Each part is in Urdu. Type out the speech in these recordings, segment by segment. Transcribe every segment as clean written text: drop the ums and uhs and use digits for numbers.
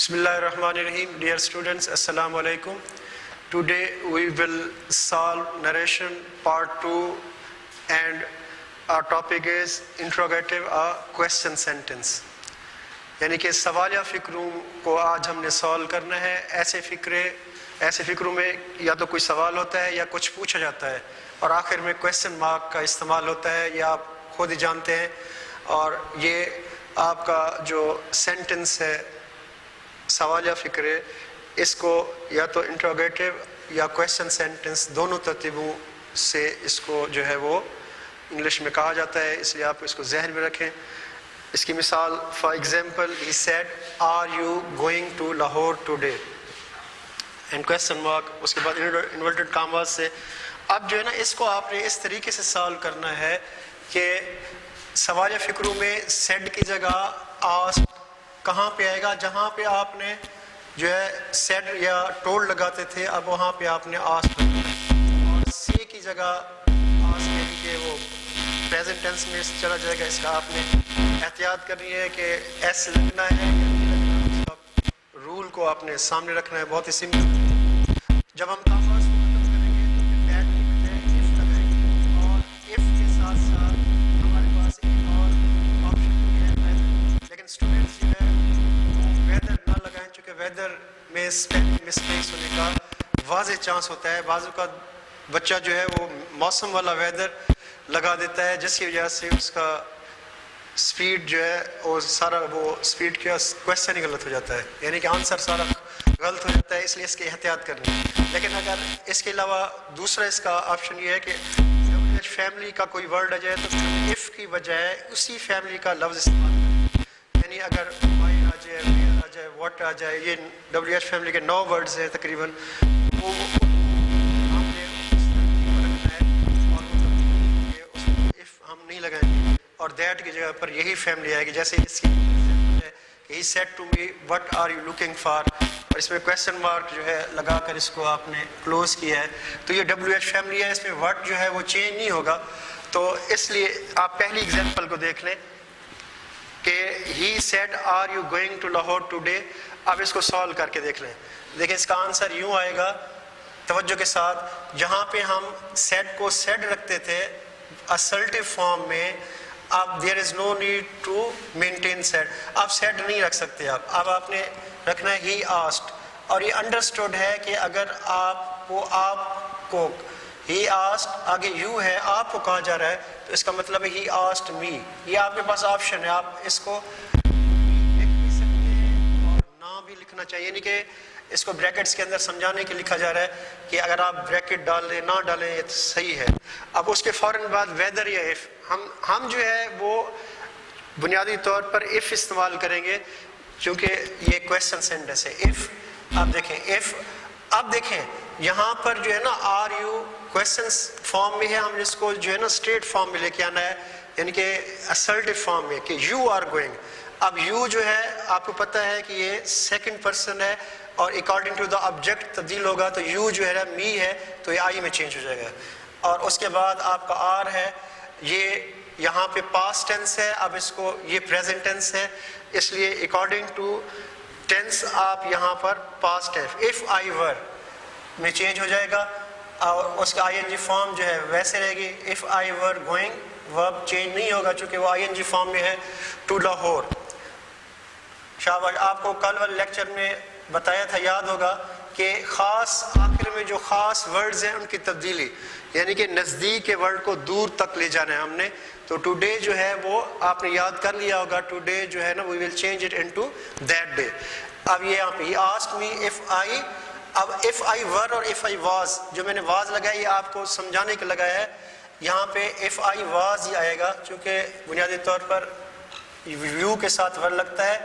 Bismillahirrahmanirrahim. Dear students, Assalamu alaikum. Today we will solve narration part 2 and our topic is interrogative or question sentence. یعنی کہ سوالیہ فکروں کو آج ہم نے سالو کرنا ہے. ایسے فکروں میں یا تو کوئی سوال ہوتا ہے یا کچھ پوچھا جاتا ہے اور آخر میں کویسچن مارک کا استعمال ہوتا ہے, یا آپ خود ہی جانتے ہیں. اور یہ آپ کا جو سینٹنس ہے سوالیہ فکرے, اس کو یا تو انٹروگیٹو یا کویسچن سینٹنس دونوں ترتیبوں سے اس کو جو ہے وہ انگلش میں کہا جاتا ہے, اس لیے آپ اس کو ذہن میں رکھیں. اس کی مثال for example he said are you going to Lahore today and question mark, اس کے بعد انورٹڈ کاماز سے. اب جو ہے نا اس کو آپ نے اس طریقے سے سالو کرنا ہے کہ سوالیہ فکروں میں سیڈ کی جگہ آسک کہاں پہ آئے گا, جہاں پہ آپ نے جو ہے سیڈ یا ٹولڈ لگاتے تھے اب وہاں پہ آپ نے آسک, اور سی کی جگہ آسک یعنی کہ وہ پریزنٹ ٹینس میں چلا جائے گا. اس کا آپ نے احتیاط کرنی ہے کہ ایس لگنا ہے یا نہیں لگنا. رول کو آپ نے سامنے رکھنا ہے, بہت ہی سمپل. جب ہم کاماز کو ختم کریں گے تو پھر ایٹ کی بجائے ایف لگائیں گے, اور ایف کے ساتھ ساتھ ہمارے پاس ایک اور آپشن بھی ہے, لیکن اسٹوڈنٹس جو ہے ویدر نہ لگائیں, چونکہ ویدر میں اسپیلنگ مسٹیکس ہونے کا واضح چانس ہوتا ہے. بعض اوقات بچہ جو ہے وہ موسم والا ویدر لگا دیتا ہے جس کی وجہ سے اس کا سپیڈ جو ہے وہ سارا وہ سپیڈ کا کویسچن ہی غلط ہو جاتا ہے, یعنی کہ آنسر سارا غلط ہو جاتا ہے. اس لیے اس کی احتیاط کرنی ہے. لیکن اگر اس کے علاوہ دوسرا اس کا آپشن یہ ہے کہ جب فیملی کا کوئی ورڈ آ جائے تو ایف کی بجائے اسی فیملی کا لفظ استعمال کریں. یعنی اگر وائی آ جائے, ویئر آ جائے, واٹ آ جائے, یہ ڈبلیو ایچ فیملی کے 9 ورڈز ہیں تقریباً, وہ ہم نے اس ترتیب پر رکھنا ہے, اور وہ کہ اس کو ایف ہم نہیں لگائیں گے اور دیٹ کی جگہ پر یہی فیملی آئے گی. جیسے اس کی ہے کہ he said to me what are you looking for, اور اس میں کویسچن مارک جو ہے لگا کر اس کو آپ نے کلوز کیا ہے. تو یہ ڈبلیو ایچ فیملی ہے, اس میں وٹ جو ہے وہ چینج نہیں ہوگا. تو اس لیے آپ پہلی ایگزامپل کو دیکھ لیں کہ he said are you going to Lahore today. اب اس کو سالو کر کے دیکھ لیں. دیکھیں اس کا آنسر یوں آئے گا, توجہ کے ساتھ. جہاں پہ ہم سیڈ کو سیڈ رکھتے تھے اسلٹیو فارم میں, اب there is no need to maintain said, آپ سیڈ نہیں رکھ سکتے. اب آپ نے رکھنا ہے he asked, اور یہ انڈرسٹوڈ ہے کہ اگر آپ کو he asked آگے you ہے, آپ کو کہا جا رہا ہے, تو اس کا مطلب ہے he asked me. یہ آپ کے پاس آپشن ہے, آپ اس کو لکھ بھی سکتے ہیں اور نہ بھی لکھنا چاہیے, یعنی کہ اس کو بریکٹس کے اندر سمجھانے کے لکھا جا رہا ہے کہ اگر آپ بریکٹ ڈال لیں نہ ڈالیں یہ صحیح ہے. اب اس کے فوراً بعد ویدر یا ایف, ہم جو ہے وہ بنیادی طور پر ایف استعمال کریں گے چونکہ یہ کویسچن سینٹنس ہے. ایف آپ دیکھیں, ایف اب دیکھیں یہاں پر جو ہے نا آر یو کویسچن فارم میں ہے, ہم اس کو جو ہے نا اسٹریٹ فارم میں لے کے آنا ہے, یعنی کہ اسلٹیو فارم میں کہ یو آر گوئنگ. اب یو جو ہے آپ کو پتہ ہے کہ یہ سیکنڈ پرسن ہے اور اکارڈنگ ٹو دا آبجیکٹ تبدیل ہوگا, تو یو جو ہے می ہے تو یہ آئی میں چینج ہو جائے گا. اور اس کے بعد آپ کا آر ہے, یہ یہاں پہ پاسٹ ٹینس ہے, اب اس کو یہ پریزنٹ ٹینس ہے, اس لیے اکارڈنگ ٹو ٹینس آپ یہاں پر پاسٹ ہے اف آئی ور میں چینج ہو جائے گا, اور اس کا آئی این جی فارم جو ہے ویسے رہے گی. اف آئی ور گوئنگ ورب چینج نہیں ہوگا چونکہ وہ آئی این جی فارم میں ہے. ٹو لاہور, شاباش. آپ کو کل والے لیکچر میں بتایا تھا, یاد ہوگا کہ خاص آخر میں جو خاص ورڈز ہیں ان کی تبدیلی, یعنی کہ نزدیک کے ورڈ کو دور تک لے جانا ہے ہم نے. تو ٹوڈے جو ہے وہ آپ نے یاد کر لیا ہوگا, ٹوڈے جو ہے نا we will change it into that day. اب یہ یہاں پہ he asked me if I, اب if I were اور if I was, جو میں نے واز لگایا یہ آپ کو سمجھانے کے لگایا ہے. یہاں پہ if I was ہی آئے گا چونکہ بنیادی طور پر یو کے ساتھ ور لگتا ہے,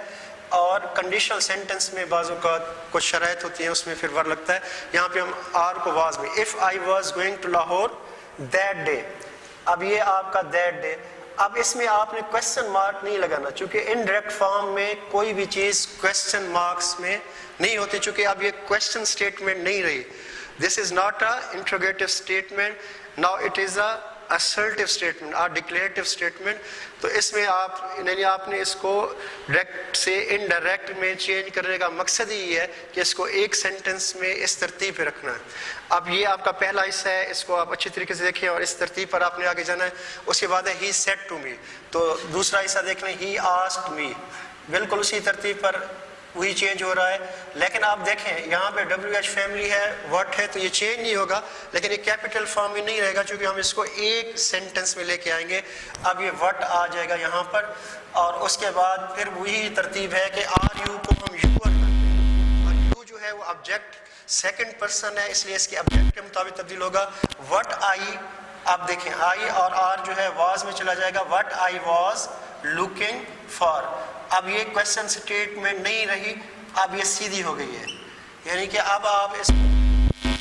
اور کنڈیشنل سینٹنس میں بعض اوقات کچھ شرائط ہوتی ہیں اس میں پھر ور لگتا ہے. یہاں پہ ہم آر کو واز میں if I was going to Lahore that day. اب یہ آپ کا دیٹ ڈے. اب اس میں آپ نے کویسچن مارک نہیں لگانا چونکہ انڈائریکٹ فارم میں کوئی بھی چیز کویسچن مارکس میں نہیں ہوتی, چونکہ اب یہ کویسچن اسٹیٹمنٹ نہیں رہی. This is not a interrogative statement, now it is a assertive statement اور declarative statement. تو اس میں آپ نے اس کو ڈائریکٹ سے انڈائریکٹ میں چینج کرنے کا مقصد ہی ہے کہ اس کو ایک سینٹنس میں اس ترتیب پہ رکھنا ہے. اب یہ آپ کا پہلا حصہ ہے, اس کو آپ اچھی طریقے سے دیکھیں اور اس ترتیب پر آپ نے آگے جانا ہے. اس کے بعد ہے he said to me, تو دوسرا حصہ دیکھ لیں he asked me, بالکل اسی ترتیب پر وہی چینج ہو رہا ہے. لیکن آپ دیکھیں یہاں پہ WH فیملی ہے, وٹ ہے, تو یہ چینج نہیں ہوگا, لیکن یہ کیپٹل فارم میں نہیں رہے گا چونکہ ہم اس کو ایک سینٹنس میں لے کے آئیں گے. اب یہ وٹ آ جائے گا یہاں پر, اور اس کے بعد پھر وہی ترتیب ہے کہ آر یو کو ہم یو کرتے ہیں, اور یو جو ہے وہ آبجیکٹ سیکنڈ پرسن ہے, اس لیے اس کے آبجیکٹ کے مطابق تبدیل ہوگا. وٹ آئی, آپ دیکھیں آئی اور آر جو ہے واز میں چلا جائے گا, what I was looking for. اب یہ کوشچن سٹیٹمنٹ نہیں رہی, اب یہ سیدھی ہو گئی ہے, یعنی کہ اب آپ اس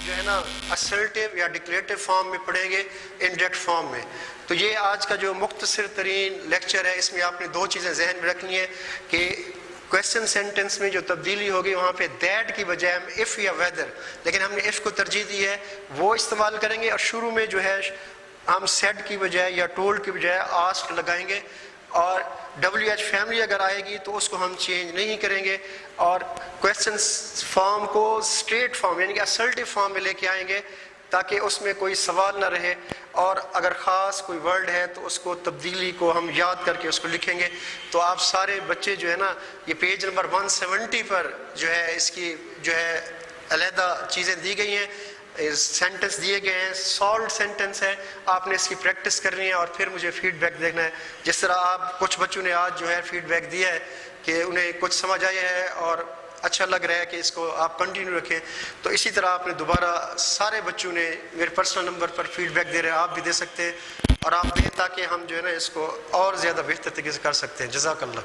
جو ہے نا assertive یا declarative فارم میں پڑھیں گے indirect فارم میں. تو یہ آج کا جو مختصر ترین لیکچر ہے, اس میں آپ نے دو چیزیں ذہن میں رکھنی ہے کہ کوشچن سینٹنس میں جو تبدیلی ہوگی وہاں پہ دیٹ کی بجائے ہم if یا whether, لیکن ہم نے if کو ترجیح دی ہے, وہ استعمال کریں گے. اور شروع میں جو ہے ہم said کی بجائے یا told کی بجائے asked لگائیں گے, اور WH فیملی اگر آئے گی تو اس کو ہم چینج نہیں کریں گے, اور کوشچن فارم کو اسٹریٹ فارم یعنی کہ اسرٹیو فارم میں لے کے آئیں گے تاکہ اس میں کوئی سوال نہ رہے, اور اگر خاص کوئی ورڈ ہے تو اس کو تبدیلی کو ہم یاد کر کے اس کو لکھیں گے. تو آپ سارے بچے جو ہے نا, یہ پیج نمبر 170 پر جو ہے اس کی جو ہے علیحدہ چیزیں دی گئی ہیں, سینٹنس دیے گئے ہیں, سالوڈ سینٹنس ہے, آپ نے اس کی پریکٹس کرنی ہے اور پھر مجھے فیڈ بیک دیکھنا ہے. جس طرح آپ کچھ بچوں نے آج جو ہے فیڈ بیک دیا ہے کہ انہیں کچھ سمجھ آیا ہے اور اچھا لگ رہا ہے کہ اس کو آپ کنٹینیو رکھیں, تو اسی طرح آپ نے دوبارہ سارے بچوں نے میرے پرسنل نمبر پر فیڈ بیک دے رہے ہیں, آپ بھی دے سکتے ہیں, اور آپ دیں تاکہ ہم جو ہے نا اس کو اور زیادہ بہتر طریقے سے کر سکتے ہیں. جزاک اللہ.